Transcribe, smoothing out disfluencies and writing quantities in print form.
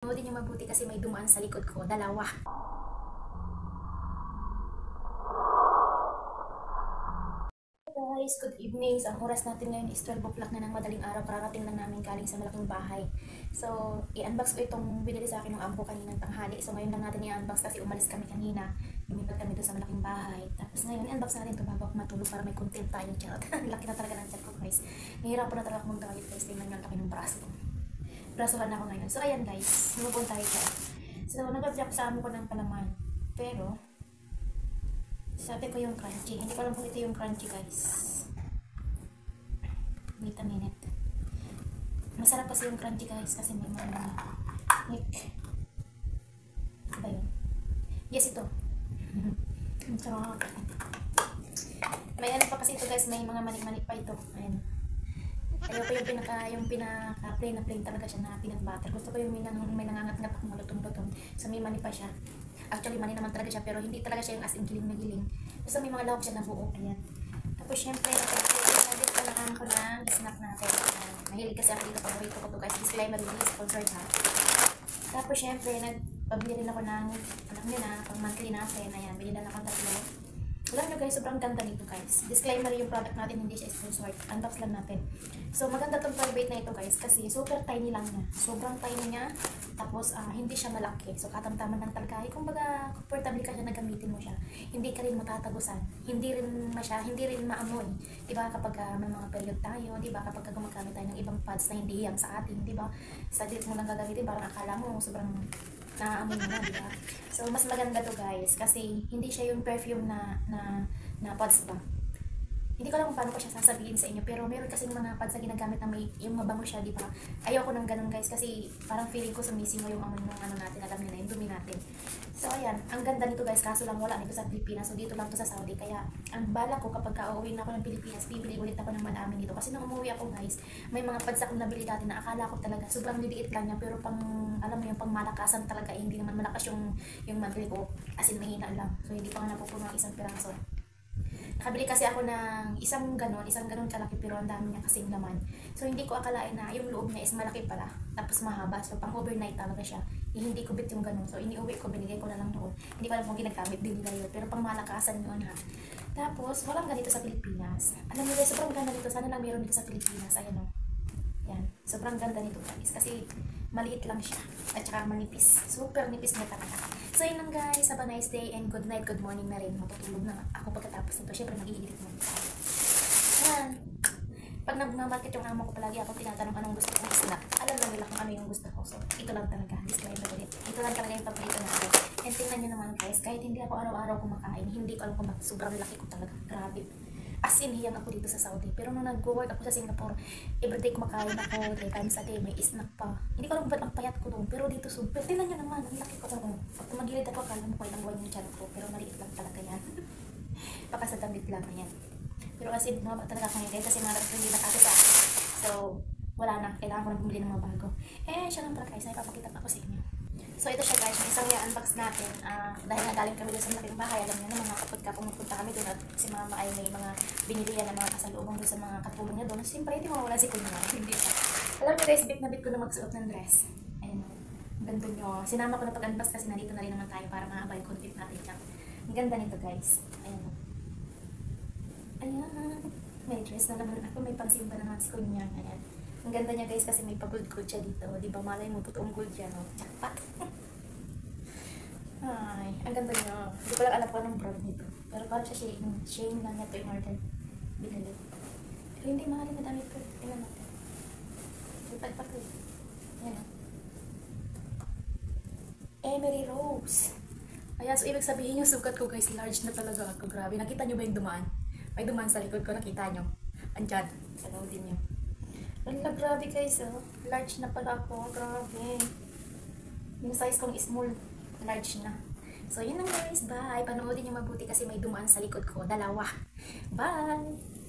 Panoodin niyo mabuti kasi may dumaan sa likod ko, dalawa. Guys, good evening. So, ang oras natin ngayon is 12 o'clock na ng madaling araw. Kararating lang namin galing sa malaking bahay. So, i-unbox ko itong binili sa akin ng ampo kaninang tanghali. So, ngayon lang natin i-unbox kasi umalis kami kanina. Lumipat kami doon sa malaking bahay. Tapos ngayon, i-unbox natin ito bago ako matulog para may content tayo. Charot. Laki na talaga ng chat ko, guys. Nahihirapan na talaga akong magdawit, guys. Tingnan yung laki ng braso. Brasuhan ako ngayon. So, ayan, guys. Lumabon tayo siya. So, nag-drop sa amo ko ng palaman. Pero, sabi ko yung crunchy. Hindi ko alam kung ito yung crunchy, guys. Wait a minute. Masarap kasi yung crunchy, guys, kasi may mga nick. Diba yun? Yes, ito. Sarap. May ano pa kasi ito, guys. May mga manik-manik pa ito. Ayan. Ayaw ko yung pinaka-plain na plain talaga siya na peanut butter. Gusto ko yung may nangangat-ngat akong malutong-lutong. So, may mani pa siya. Actually, mani naman talaga siya, pero hindi talaga siya yung as in giling na giling. Basta may mga lawak siya na buo. Ayan. Tapos, syempre, nabit ko na ko ng snack natin. Mahilig kasi ako dito. Paborito ko to, guys. Disclaimer, hindi sponsored ha. Tapos, syempre, nagpabili rin ako ng, alam niyo na, pang monthly natin. Ayan, binilan ako tatlo. Alam nyo, guys, sobrang ganda nito, guys. Disclaimer, yung product natin hindi siya sponsored. Unbox lang natin. So, maganda tong private na ito, guys, kasi super tiny lang niya. Sobrang tiny niya. Tapos, hindi siya malaki. So, katamtaman lang talaga. Kumbaga, comfortable ka siya na gamitin mo siya. Hindi ka rin matatagusan. Hindi rin maamoy. Diba, kapag may mga period tayo, diba, kapag gumagamit tayo ng ibang pads na hindi hiyang sa atin, diba, sa dilit mo lang gagamitin, parang akala mo, sobrang naamoy mo na, diba? So, mas maganda to, guys, kasi hindi siya yung perfume na pads ba. Hindi ko alam kung paano ko siya sasabihin sa inyo, pero meron kasing mga pads na ginagamit na may yung mabango siya, di ba? Ayoko nang ganun, guys, kasi parang feeling ko sumising mo yung amoy ng ano natin, alam niyo na, yung dumi natin. So, ayan, ang ganda nito, guys, kaso lang wala nito sa Pilipinas, so dito lang to sa Saudi. Kaya, ang bala ko kapag uuwi na ako ng Pilipinas, bibili ulit ako ng madami nito. Kasi nung umuwi ako, guys, may mga pads akong nabili dati na akala ko talaga sobrang liliit lang niya, pero pang, alam mo yung pang malakasan talaga, hindi naman malakas yung monthly ko, as in mahina lang. So, hindi pa nga napupuno ang isang piraso. Nakabili kasi ako ng isang ganon kalaki, pero ang dami niya kasing laman. So, hindi ko akalain na yung loob niya is malaki pala, tapos mahaba. So, pang overnight talaga siya. Hindi ko bit yung ganon. So, iniuwi ko, binigay ko na lang doon. Hindi ko alam kung ginagamit din nila yun, pero pang malakasan yun ha. Tapos, walang ganito sa Pilipinas. Alam mo, sobrang ganda nito. Sana lang meron dito sa Pilipinas. Ayan o. Yan. Sobrang ganda nito, guys. Kasi maliit lang siya. At saka manipis. Super nipis niya talaga. So, yun lang, guys. Have a nice day and good night, good morning na rin. Matutulog na ako pagkatapos nito. Siyempre, mag-iinit mo. Yan. Pag nagmamarket yung amo ko, palagi ako tinatanong anong gusto kong snack. Alam lang nila kung ano yung gusto ko. So, ito lang talaga. Disclaimer ulit. Ito lang talaga yung paborito natin. And tingnan nyo naman, guys. Kahit hindi ako araw-araw kumakain, hindi ko alam kung bakit sobrang laki ko talaga. Grabe. As in, hiyang ako dito sa Saudi. Pero nung nag-work ako sa Singapore, everyday kumakain ako, 3 times a day, may snack pa. Hindi ko alam kung ba't ang payat ko doon. Pero dito, super. Tingnan nyo naman, ang laki ko doon. Pag tumagilid ako, akala mo ko ilang buwan yung tiyan ko. Pero maliit lang talaga yan. Baka sa damit lang yan. Pero kasi bumaba talaga ako ngayon, kasi mga hindi nakakita. So, wala na. Kailangan ko na bumili ng mga bago. Siya lang pala, guys. Naipapakita pa ako sa inyo. So, ito siya, guys. May isang i-unbox natin. Dahil nagaling kami doon sa malaking bahay, alam niyo na mga kapag pumupunta kami doon at si mama ay may mga binilihan ng mga kasalubong doon sa mga katulong niya doon. Siyempre, hindi mawala si kunya. Hindi siya. Alam niyo, guys, bit na bit ko na magsuot ng dress. Ayun. Ang ganda niyo. Sinama ko na pag-unbox kasi nandito na rin naman tayo para mahaba yung content natin siya. Ang ganda nito, guys. Ayun. Ayan. May dress na naman ako. May pangsimba naman si kunya. Ayan. Ang ganda niya, guys, kasi may pa-gold siya dito. Di ba, malay mo, totoong gold yan, no? Jackpot. Ay, ang ganda niya. Hindi ko lang alam kung anong brand nito. Pero parang siya shame lang niya ito in order. Binili. Pero hindi mahalin na damit ko. Tingnan natin. Lipad pa ko. Ayan, Emery Rose. Ayan, so ibig sabihin yung sukat ko, guys, large na talaga ako. Grabe. Nakita niyo ba yung dumaan? May dumaan sa likod ko. Nakita niyo? Andyan. Panoodin niyo. Wala, grabe, guys, oh. Large na pala ako. Grabe. Yung size kong small, large na. So, yun lang, guys. Bye. Panoodin niyo mabuti kasi may dumaan sa likod ko. Dalawa. Bye!